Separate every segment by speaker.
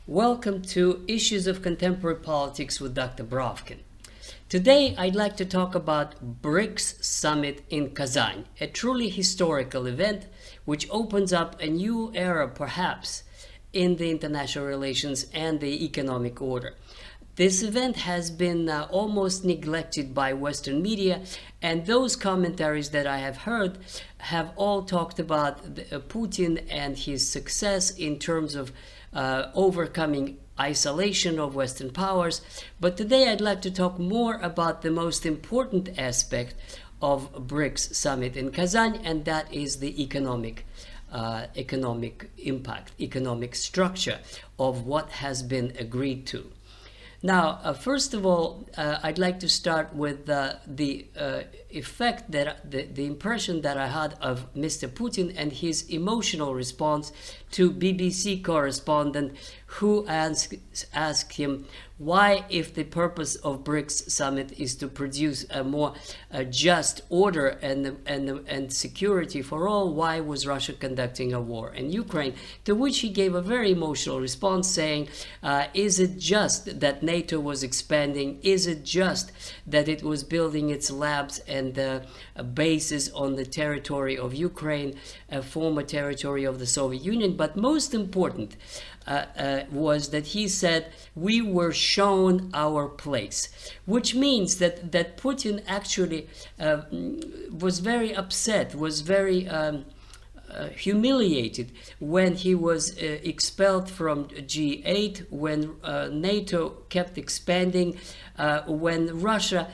Speaker 1: Welcome to Issues of Contemporary Politics with Dr. Brovkin. Today I'd like to talk about BRICS Summit in Kazan, a truly historical event which opens up a new era perhaps in the international relations and the economic order. This event has been almost neglected by Western media, and those commentaries that I have heard have all talked about Putin and his success in terms of overcoming isolation of Western powers. But today I'd like to talk more about the most important aspect of BRICS Summit in Kazan, and that is the economic impact, economic structure of what has been agreed to. Now, first of all, I'd like to start with the effect that the impression that I had of Mr. Putin and his emotional response to BBC correspondent who asked him why, if the purpose of BRICS summit is to produce a more just order and security for all, why was Russia conducting a war in Ukraine? To which he gave a very emotional response saying, is it just that NATO was expanding? Is it just that it was building its labs and bases on the territory of Ukraine, a former territory of the Soviet Union? But most important was that he said we were shown our place, which means that Putin actually was very upset, was very humiliated when he was expelled from G8, when NATO kept expanding, when Russia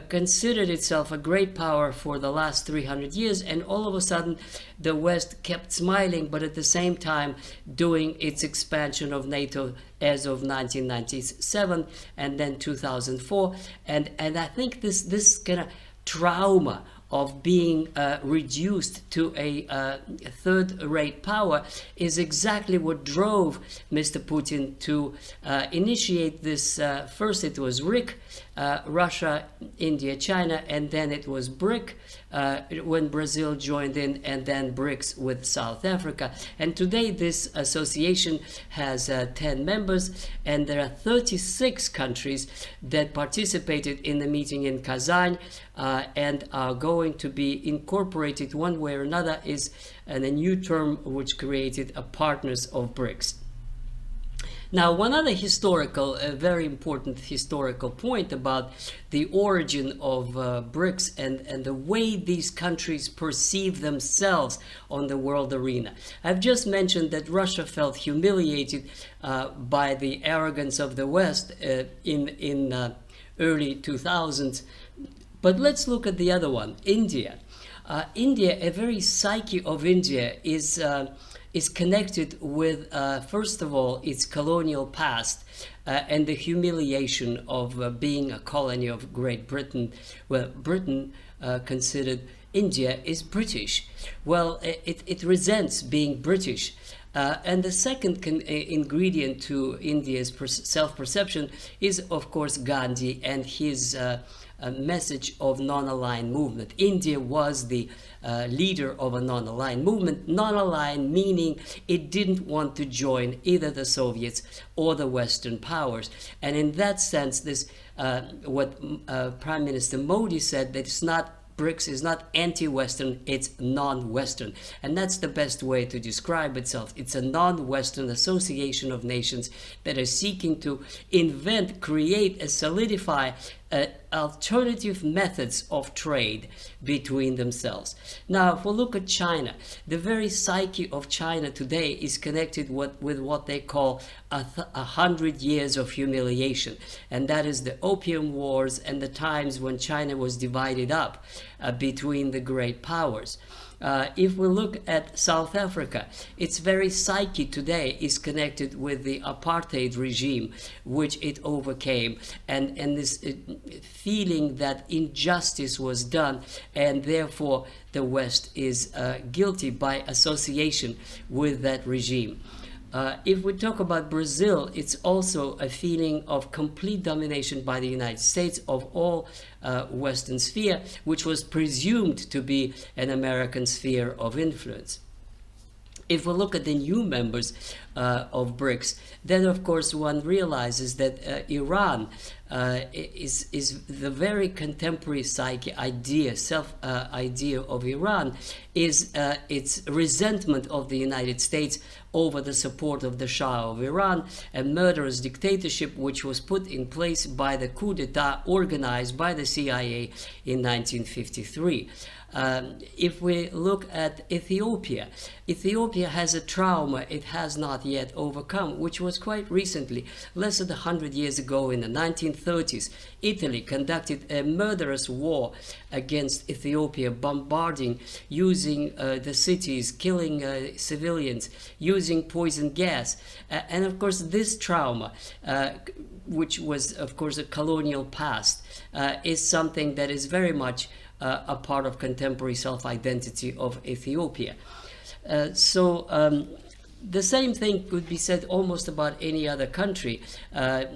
Speaker 1: considered itself a great power for the last 300 years, and all of a sudden the West kept smiling, but at the same time doing its expansion of NATO as of 1997 and then 2004. And I think this kind of trauma of being reduced to a third-rate power is exactly what drove Mr. Putin to initiate this. First it was RIC, Russia, India, China, and then it was BRIC when Brazil joined in, and then BRICS with South Africa. And today this association has 10 members, and there are 36 countries that participated in the meeting in Kazan and are going to be incorporated one way or another, is a new term which created a partners of BRICS. Now, one other very important historical point about the origin of BRICS and the way these countries perceive themselves on the world arena. I've just mentioned that Russia felt humiliated by the arrogance of the West in early 2000s. But let's look at the other one, India. India, a very psyche of India is connected with, first of all, its colonial past and the humiliation of being a colony of Great Britain. Well, Britain considered India is British. Well, it resents being British. And the second ingredient to India's self-perception is, of course, Gandhi and his message of non-aligned movement. India was the leader of a non-aligned movement. Non-aligned meaning it didn't want to join either the Soviets or the Western powers. And in that sense, this what Prime Minister Modi said, that it's not BRICS is not anti-Western, it's non-Western. And that's the best way to describe itself. It's a non-Western association of nations that are seeking to invent, create, and solidify alternative methods of trade between themselves. Now, if we look at China, the very psyche of China today is connected with what they call 100 years of humiliation. And that is the Opium Wars and the times when China was divided up between the great powers. If we look at South Africa, its very psyche today is connected with the apartheid regime, which it overcame, and this feeling that injustice was done, and therefore the West is guilty by association with that regime. If we talk about Brazil, it's also a feeling of complete domination by the United States of all Western sphere, which was presumed to be an American sphere of influence. If we look at the new members, of BRICS, then of course one realizes that Iran is the very contemporary idea of Iran is its resentment of the United States over the support of the Shah of Iran, a murderous dictatorship which was put in place by the coup d'etat organized by the CIA in 1953. If we look at Ethiopia, Ethiopia has a trauma it has not yet overcome, which was quite recently, less than 100 years ago in the 1930s. Italy conducted a murderous war against Ethiopia, bombarding, using the cities, killing civilians, using poison gas. And of course this trauma, which was of course a colonial past, is something that is very much a part of contemporary self-identity of Ethiopia. The same thing could be said almost about any other country,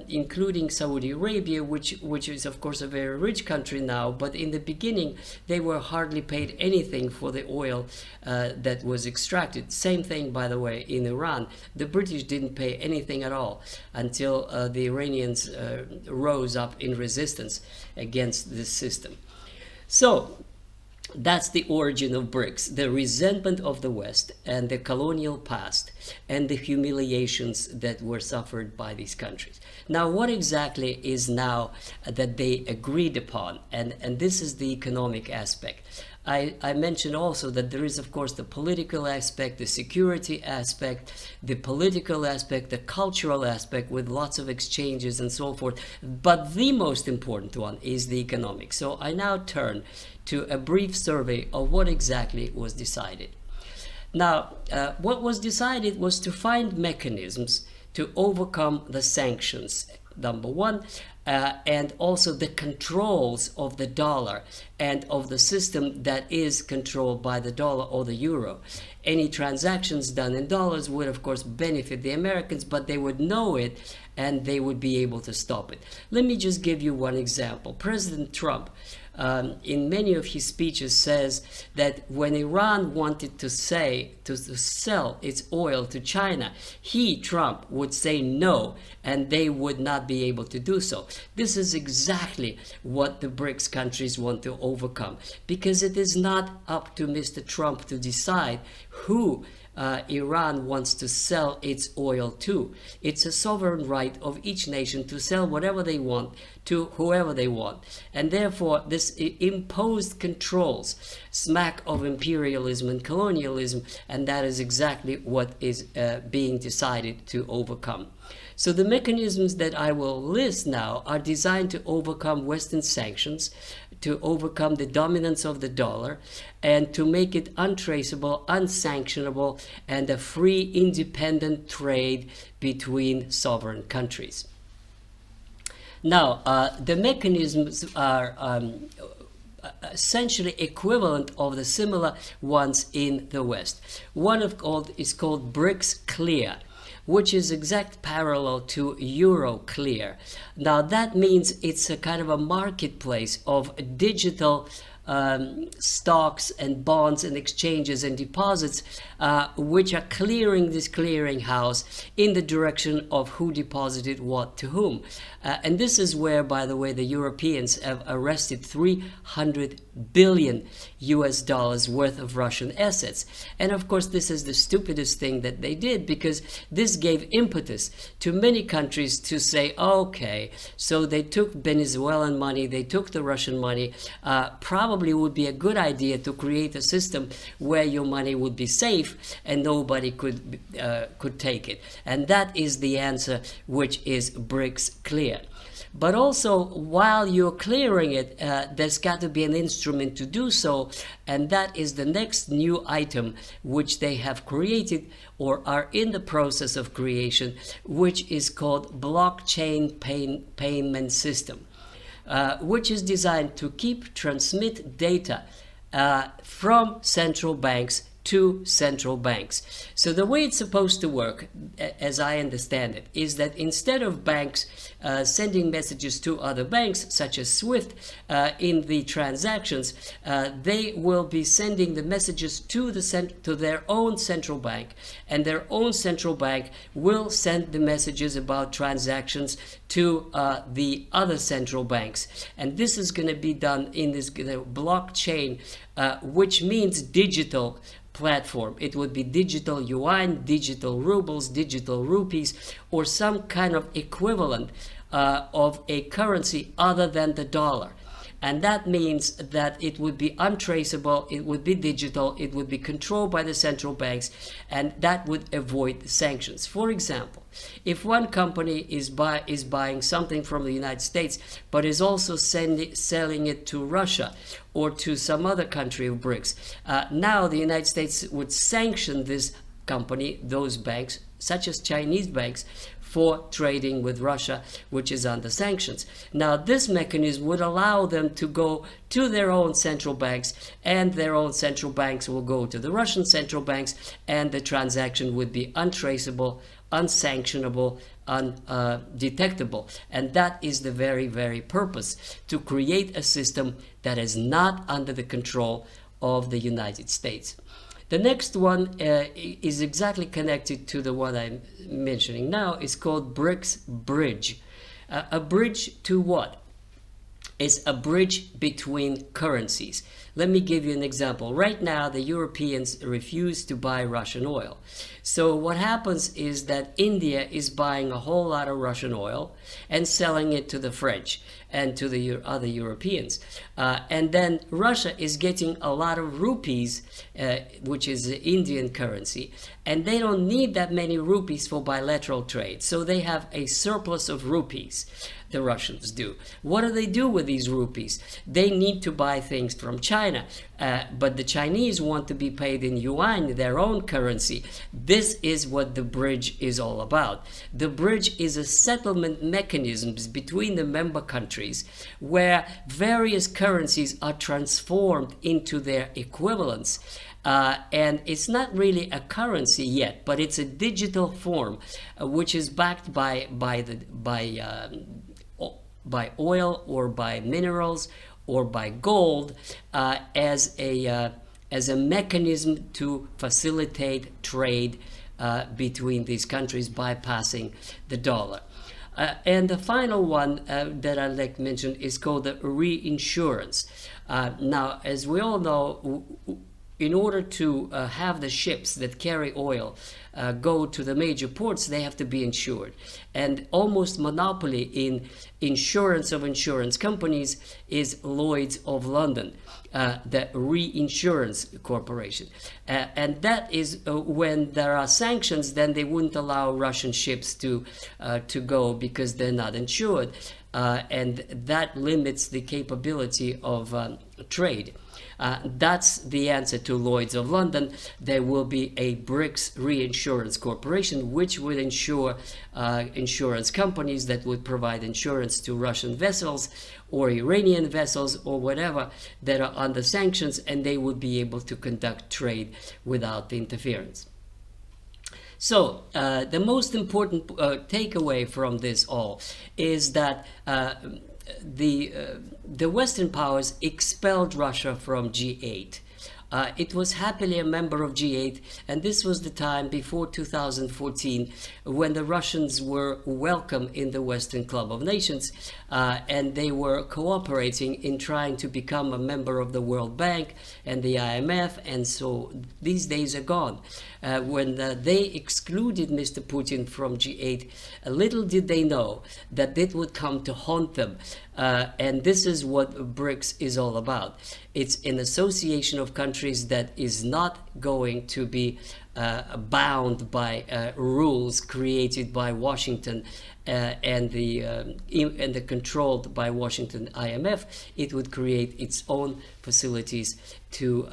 Speaker 1: including Saudi Arabia, which is of course a very rich country now, but in the beginning they were hardly paid anything for the oil that was extracted. Same thing, by the way, in Iran. The British didn't pay anything at all until the Iranians rose up in resistance against this system. So that's the origin of BRICS, the resentment of the West and the colonial past and the humiliations that were suffered by these countries. Now, what exactly is now that they agreed upon? And this is the economic aspect. I mentioned also that there is, of course, the political aspect, the security aspect, the political aspect, the cultural aspect with lots of exchanges and so forth. But the most important one is the economic. So I now turn to a brief survey of what exactly was decided. Now, what was decided was to find mechanisms to overcome the sanctions, number one, and also the controls of the dollar and of the system that is controlled by the dollar or the euro. Any transactions done in dollars would of course benefit the Americans, but they would know it and they would be able to stop it. Let me just give you one example. President Trump, in many of his speeches, says that when Iran wanted to sell its oil to China, Trump, would say no, and they would not be able to do so. This is exactly what the BRICS countries want to overcome, because it is not up to Mr. Trump to decide who Iran wants to sell its oil to. It's a sovereign right of each nation to sell whatever they want to whoever they want. And therefore, this imposed controls smack of imperialism and colonialism, and that is exactly what is being decided to overcome. So the mechanisms that I will list now are designed to overcome Western sanctions, to overcome the dominance of the dollar, and to make it untraceable, unsanctionable, and a free, independent trade between sovereign countries. Now, the mechanisms are essentially equivalent of the similar ones in the West. One is called BRICS Clear, which is exact parallel to Euro Clear. Now that means it's a kind of a marketplace of digital stocks and bonds and exchanges and deposits, which are clearing this clearinghouse in the direction of who deposited what to whom. And this is where, by the way, the Europeans have arrested $300 billion worth of Russian assets. And of course, this is the stupidest thing that they did, because this gave impetus to many countries to say, okay, so they took Venezuelan money, they took the Russian money, probably would be a good idea to create a system where your money would be safe and nobody could take it. And that is the answer, which is BRICS Clear. But also, while you're clearing it, there's got to be an instrument to do so, and that is the next new item which they have created or are in the process of creation, which is called bloc-chain payment system, which is designed to transmit data from central banks to central banks. So the way it's supposed to work, as I understand it, is that instead of banks sending messages to other banks, such as SWIFT, in the transactions, they will be sending the messages to their own central bank, and their own central bank will send the messages about transactions to the other central banks. And this is going to be done in this blockchain, which means digital platform. It would be digital yuan, digital rubles, digital rupees, or some kind of equivalent of a currency other than the dollar. And that means that it would be untraceable, it would be digital, it would be controlled by the central banks, and that would avoid sanctions. For example, if one company is buying something from the United States, but is also selling it to Russia or to some other country of BRICS, now the United States would sanction this company, those banks, such as Chinese banks, for trading with Russia, which is under sanctions. Now, this mechanism would allow them to go to their own central banks, and their own central banks will go to the Russian central banks, and the transaction would be untraceable, unsanctionable, undetectable. And that is the very, very purpose, to create a system that is not under the control of the United States. The next one is exactly connected to the one I'm mentioning now. It's called BRICS Bridge. A bridge to what? It's a bridge between currencies. Let me give you an example. Right now, the Europeans refuse to buy Russian oil. So what happens is that India is buying a whole lot of Russian oil and selling it to the French and to the other Europeans. And then Russia is getting a lot of rupees, which is the Indian currency, and they don't need that many rupees for bilateral trade. So they have a surplus of rupees. The Russians do. What do they do with these rupees? They need to buy things from China, but the Chinese want to be paid in yuan, their own currency. This is what the bridge is all about. The bridge is a settlement mechanism between the member countries where various currencies are transformed into their equivalents. And it's not really a currency yet, but it's a digital form, which is backed by oil or by minerals or by gold, as a mechanism to facilitate trade between these countries, bypassing the dollar. And the final one that I'd like to mention is called the reinsurance. Now, as we all know, in order to have the ships that carry oil go to the major ports, they have to be insured. And almost monopoly in insurance of insurance companies is Lloyd's of London, the reinsurance corporation. And that is when there are sanctions, then they wouldn't allow Russian ships to go because they're not insured. And that limits the capability of trade. That's the answer to Lloyd's of London. There will be a BRICS reinsurance corporation, which would insure insurance companies that would provide insurance to Russian vessels or Iranian vessels or whatever that are under sanctions, and they would be able to conduct trade without interference. So the most important takeaway from this all is that the Western powers expelled Russia from G8. It was happily a member of G8, and this was the time before 2014 when the Russians were welcome in the Western Club of Nations, and they were cooperating in trying to become a member of the World Bank and the IMF, and so these days are gone. When they excluded Mr. Putin from G8, little did they know that it would come to haunt them. And this is what BRICS is all about. It's an association of countries that is not going to be bound by rules created by Washington and the controlled by Washington IMF. It would create its own facilities to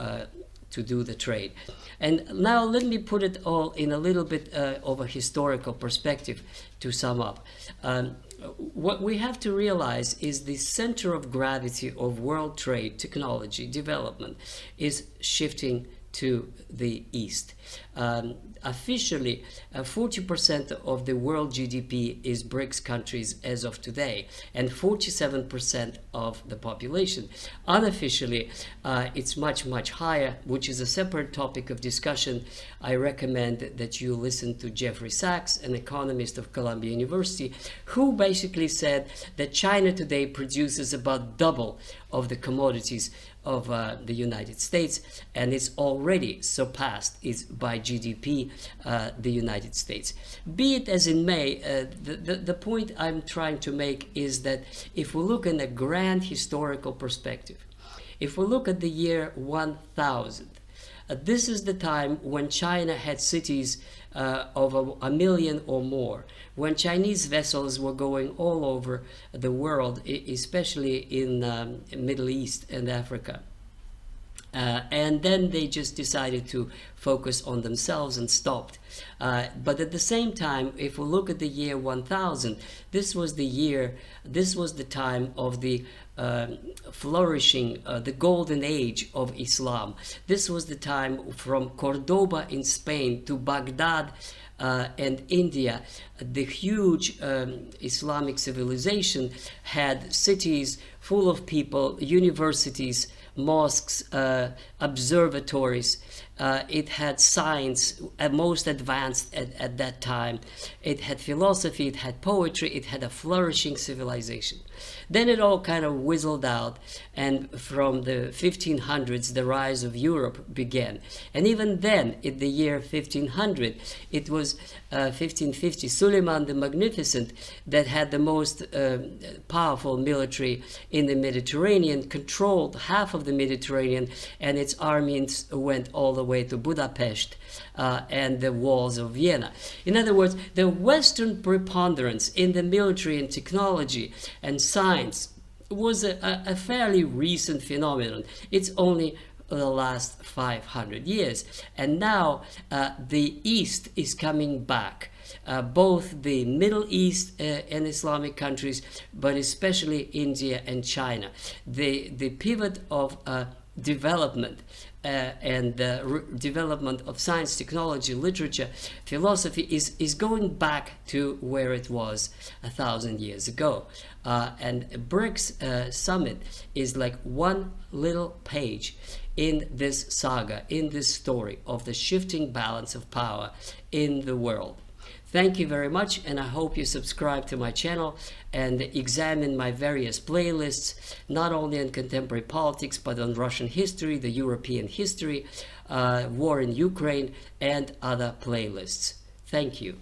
Speaker 1: do the trade. And now let me put it all in a little bit of a historical perspective to sum up. What we have to realize is the center of gravity of world trade, technology, development is shifting to the east. Officially, 40% of the world GDP is BRICS countries as of today, and 47% of the population. Unofficially, it's much, much higher, which is a separate topic of discussion. I recommend that you listen to Jeffrey Sachs, an economist of Columbia University, who basically said that China today produces about double of the commodities of the United States, and it's already surpassed is by GDP the United States. Be it as it may, the point I'm trying to make is that if we look in a grand historical perspective, if we look at the year 1000, this is the time when China had cities of a million or more, when Chinese vessels were going all over the world, especially in Middle East and Africa. And then they just decided to focus on themselves and stopped. But at the same time, if we look at the year 1000, this was the time of the flourishing, the golden age of Islam. This was the time from Cordoba in Spain to Baghdad and India. The huge Islamic civilization had cities full of people, universities, mosques, observatories. It had science, most advanced at that time. It had philosophy, it had poetry, it had a flourishing civilization. Then it all kind of whizzled out, and from the 1500s, the rise of Europe began. And even then, in the year 1500, it was 1550, Suleiman the Magnificent, that had the most powerful military in the Mediterranean, controlled half of the Mediterranean, and its armies went all the way to Budapest and the walls of Vienna. In other words, the Western preponderance in the military and technology and science was a fairly recent phenomenon. It's only the last 500 years. And now the East is coming back. Both the Middle East and Islamic countries, but especially India and China. The pivot of development and development of science, technology, literature, philosophy is going back to where it was 1,000 years ago. And BRICS summit is like one little page in this saga, in this story of the shifting balance of power in the world. Thank you very much, and I hope you subscribe to my channel and examine my various playlists, not only on contemporary politics, but on Russian history, the European history, war in Ukraine, and other playlists. Thank you.